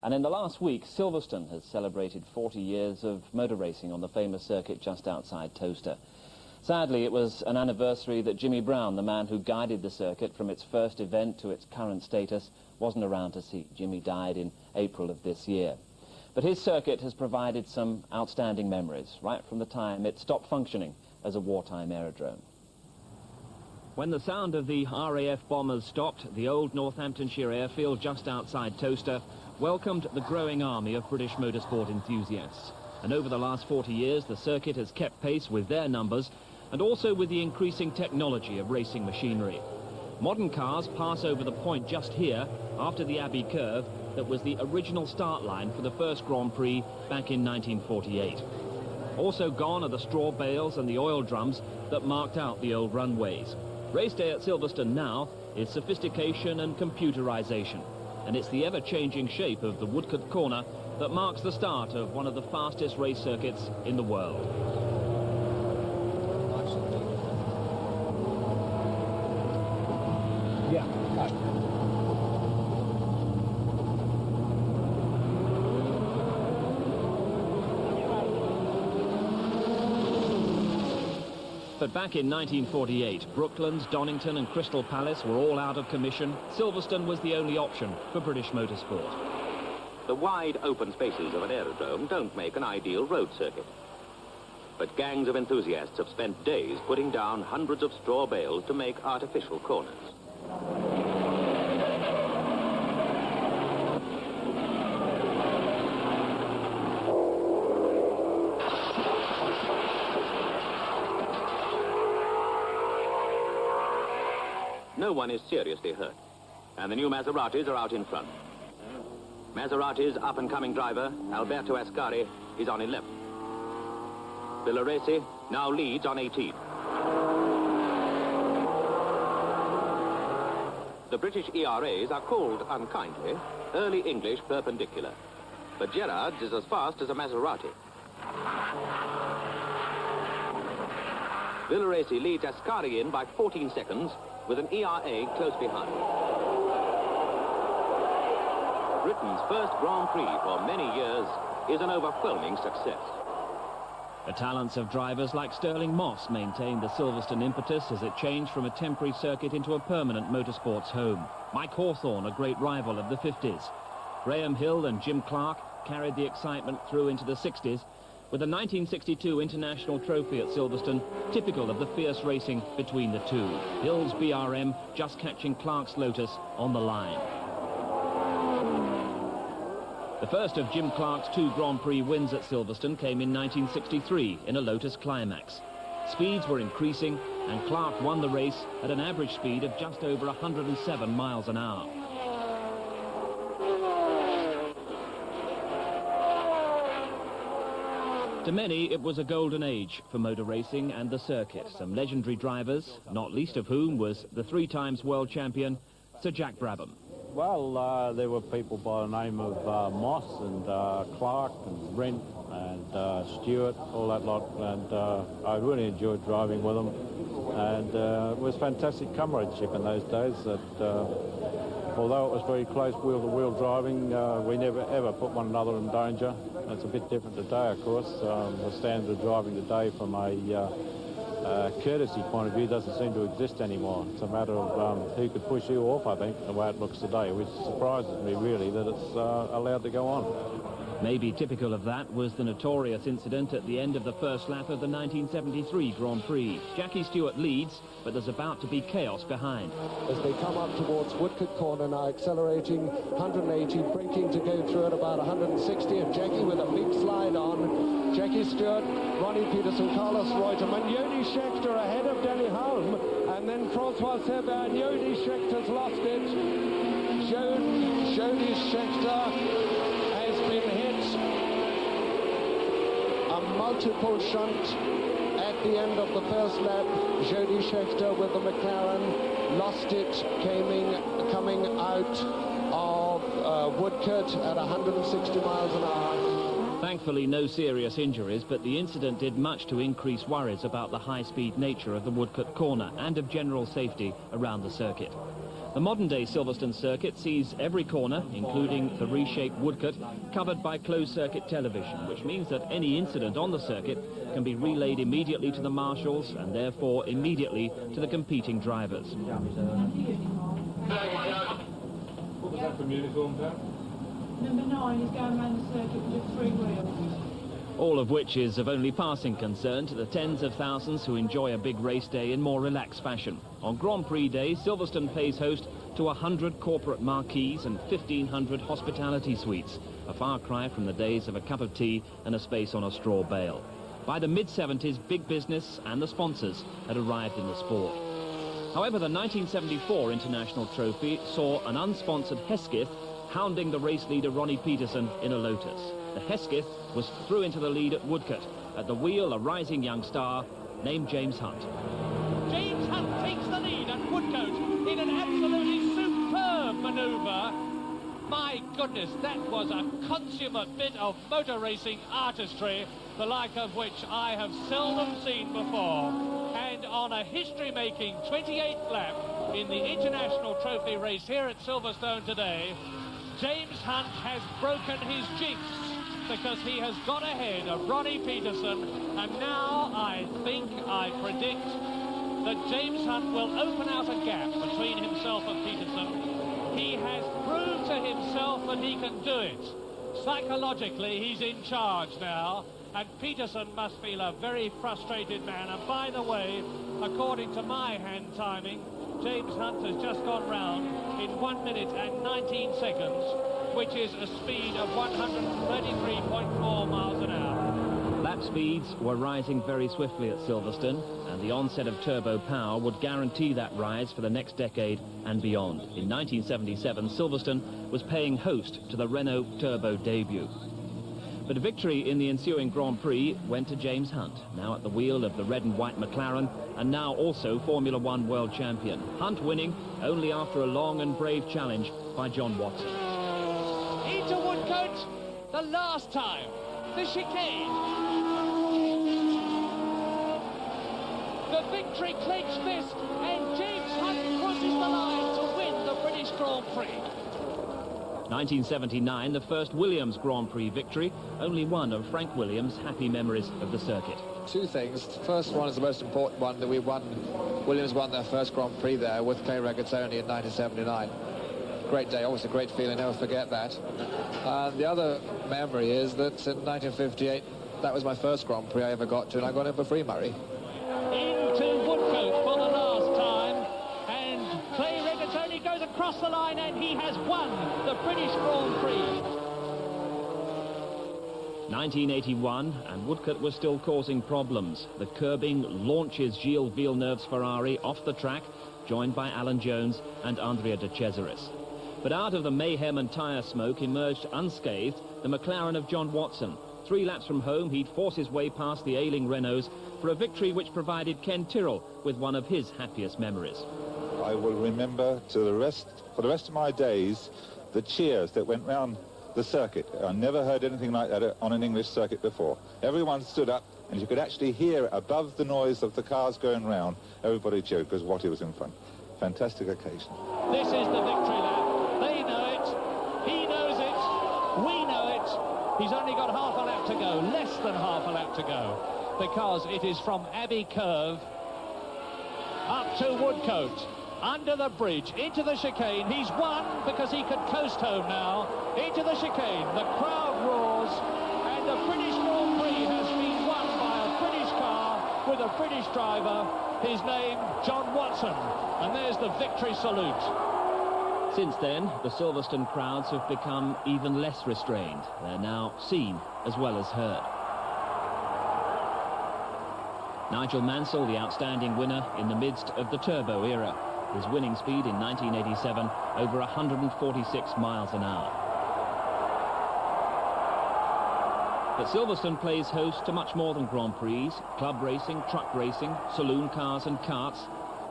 And in the last week, Silverstone has celebrated 40 years of motor racing on the famous circuit just outside Towcester. Sadly, it was an anniversary that Jimmy Brown, the man who guided the circuit from its first event to its current status, wasn't around to see. Jimmy died in April of this year. But his circuit has provided some outstanding memories, right from the time it stopped functioning as a wartime aerodrome. When the sound of the RAF bombers stopped, the old Northamptonshire airfield just outside Towcester welcomed the growing army of British motorsport enthusiasts. And over the last 40 years, the circuit has kept pace with their numbers and also with the increasing technology of racing machinery. Modern cars pass over the point just here after the Abbey curve that was the original start line for the first Grand Prix back in 1948. Also gone are the straw bales and the oil drums that marked out the old runways. Race day at Silverstone now is sophistication and computerization, and it's the ever-changing shape of the Woodcote Corner that marks the start of one of the fastest race circuits in the world. Yeah, right. But back in 1948, Brooklands, Donington and Crystal Palace were all out of commission. Silverstone was the only option for British motorsport. The wide open spaces of an aerodrome don't make an ideal road circuit. But gangs of enthusiasts have spent days putting down hundreds of straw bales to make artificial corners. No one is seriously hurt, and the new Maseratis are out in front. Maserati's up-and-coming driver, Alberto Ascari, is on 11th. Villoresi now leads on 18th. The British ERAs are called unkindly early English perpendicular, but Gerrard's is as fast as a Maserati. Villoresi leads Ascari in by 14 seconds, with an ERA close behind. Britain's first Grand Prix for many years is an overwhelming success. The talents of drivers like Stirling Moss maintained the Silverstone impetus as it changed from a temporary circuit into a permanent motorsports home. Mike Hawthorne, a great rival of the 50s. Graham Hill and Jim Clark carried the excitement through into the 60s, with a 1962 International Trophy at Silverstone, typical of the fierce racing between the two. Hill's BRM just catching Clark's Lotus on the line. The first of Jim Clark's two Grand Prix wins at Silverstone came in 1963 in a Lotus Climax. Speeds were increasing and Clark won the race at an average speed of just over 107 miles an hour. To many, it was a golden age for motor racing and the circuit. Some legendary drivers, not least of whom was the three-times world champion, Sir Jack Brabham. Well, there were people by the name of Moss and Clark and Brent and Stewart, all that lot, and I really enjoyed driving with them. And it was fantastic comradeship in those days. That although it was very close wheel-to-wheel driving, we never ever put one another in danger. It's a bit different today, of course. The standard of driving today from a courtesy point of view doesn't seem to exist anymore. It's a matter of who could push who off, I think, the way it looks today, which surprises me, really, that it's allowed to go on. Maybe typical of that was the notorious incident at the end of the first lap of the 1973 Grand Prix. Jackie Stewart leads, but there's about to be chaos behind. As they come up towards Woodcote Corner now, accelerating 180, braking to go through at about 160, and Jackie with a big slide on. Jackie Stewart, Ronnie Peterson, Carlos Reutemann, Jody Scheckter ahead of Danny Hulme, and then Francois Sebert, and Jody Schechter's lost it. Jody Scheckter has been hit. A multiple shunt at the end of the first lap. Jody Scheckter with the McLaren lost it, coming out of Woodcote at 160 miles an hour. Thankfully, no serious injuries, but the incident did much to increase worries about the high-speed nature of the Woodcote Corner and of general safety around the circuit. The modern-day Silverstone circuit sees every corner, including the reshaped woodcut, covered by closed-circuit television, which means that any incident on the circuit can be relayed immediately to the marshals and therefore immediately to the competing drivers. What was that from uniform, Pat? Number 9 is going around the circuit with 3 wheels. All of which is of only passing concern to the tens of thousands who enjoy a big race day in more relaxed fashion. On Grand Prix Day, Silverstone plays host to 100 corporate marquees and 1,500 hospitality suites, a far cry from the days of a cup of tea and a space on a straw bale. By the mid-70s, big business and the sponsors had arrived in the sport. However, the 1974 International Trophy saw an unsponsored Hesketh hounding the race leader Ronnie Peterson in a Lotus. The Hesketh was through into the lead at Woodcote. At the wheel, a rising young star named James Hunt. James Hunt takes the lead at Woodcote in an absolutely superb manoeuvre. My goodness, that was a consummate bit of motor racing artistry, the like of which I have seldom seen before. And on a history-making 28th lap in the International Trophy race here at Silverstone today, James Hunt has broken his jinx because he has got ahead of Ronnie Peterson, and now I predict that James Hunt will open out a gap between himself and Peterson. He has proved to himself that he can do it. Psychologically, he's in charge now, and Peterson must feel a very frustrated man. And by the way, according to my hand timing, James Hunt has just gone round in 1 minute and 19 seconds, which is a speed of 133.4 miles an hour. Lap speeds were rising very swiftly at Silverstone, and the onset of turbo power would guarantee that rise for the next decade and beyond. In 1977, Silverstone was paying host to the Renault Turbo debut. But victory in the ensuing Grand Prix went to James Hunt, now at the wheel of the red and white McLaren, and now also Formula One world champion. Hunt winning only after a long and brave challenge by John Watson. Into Woodcote, the last time, the chicane. The victory clinched this, and James Hunt crosses the line to win the British Grand Prix. 1979, the first Williams Grand Prix victory, only one of Frank Williams' happy memories of the circuit. Two things. The first one is the most important one, that Williams won their first Grand Prix there with Clay Regazzoni in 1979. Great day, always a great feeling, never forget that. And the other memory is that in 1958, that was my first Grand Prix I ever got to, and I got in for Free Murray. Into Woodcote for the last time, and Clay Regazzoni goes across the line, and he has won the British Grand Prix. 1981, and Woodcote was still causing problems. The curbing launches Gilles Villeneuve's Ferrari off the track, joined by Alan Jones and Andrea De Cesaris. But out of the mayhem and tyre smoke emerged unscathed the McLaren of John Watson. 3 laps from home, he'd force his way past the ailing Renaults for a victory which provided Ken Tyrrell with one of his happiest memories. I will remember for the rest of my days the cheers that went round the circuit. I never heard anything like that on an English circuit before. Everyone stood up, and you could actually hear above the noise of the cars going round, everybody cheered because Watty was in front. Fantastic occasion. This is the victory lap. They know it. He knows it. We know it. He's only got half a lap to go, less than half a lap to go, because it is from Abbey Curve up to Woodcote, under the bridge, into the chicane. He's won because he can coast home now. Into the chicane. The crowd roars, and the British Grand Prix has been won by a British car with a British driver. His name, John Watson. And there's the victory salute. Since then, the Silverstone crowds have become even less restrained. They're now seen as well as heard. Nigel Mansell, the outstanding winner in the midst of the turbo era. His winning speed in 1987, over 146 miles an hour. But Silverstone plays host to much more than Grand Prix, club racing, truck racing, saloon cars and karts,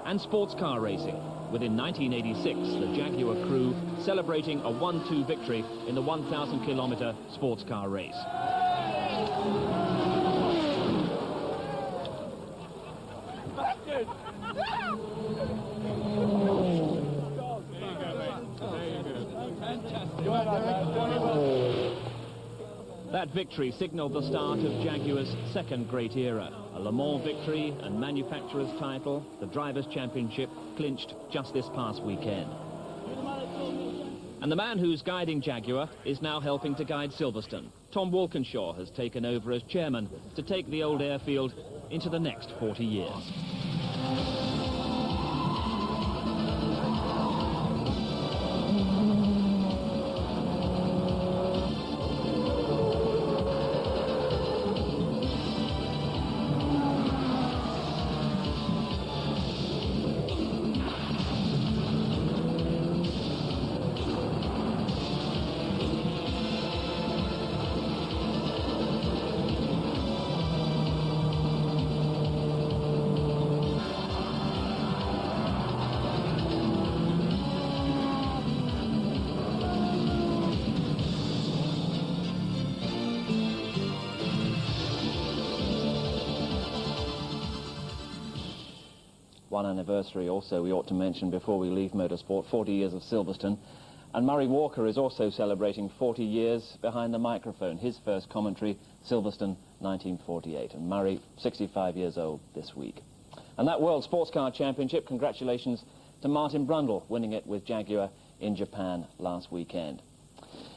and sports car racing, with in 1986 the Jaguar crew celebrating a 1-2 victory in the 1,000-kilometre sports car race. That victory signalled the start of Jaguar's second great era. A Le Mans victory and manufacturer's title, the Drivers' Championship, clinched just this past weekend. And the man who's guiding Jaguar is now helping to guide Silverstone. Tom Walkinshaw has taken over as chairman to take the old airfield into the next 40 years. One anniversary also we ought to mention before we leave motorsport, 40 years of Silverstone. And Murray Walker is also celebrating 40 years behind the microphone. His first commentary, Silverstone 1948. And Murray, 65 years old this week. And that World Sports Car Championship, congratulations to Martin Brundle, winning it with Jaguar in Japan last weekend.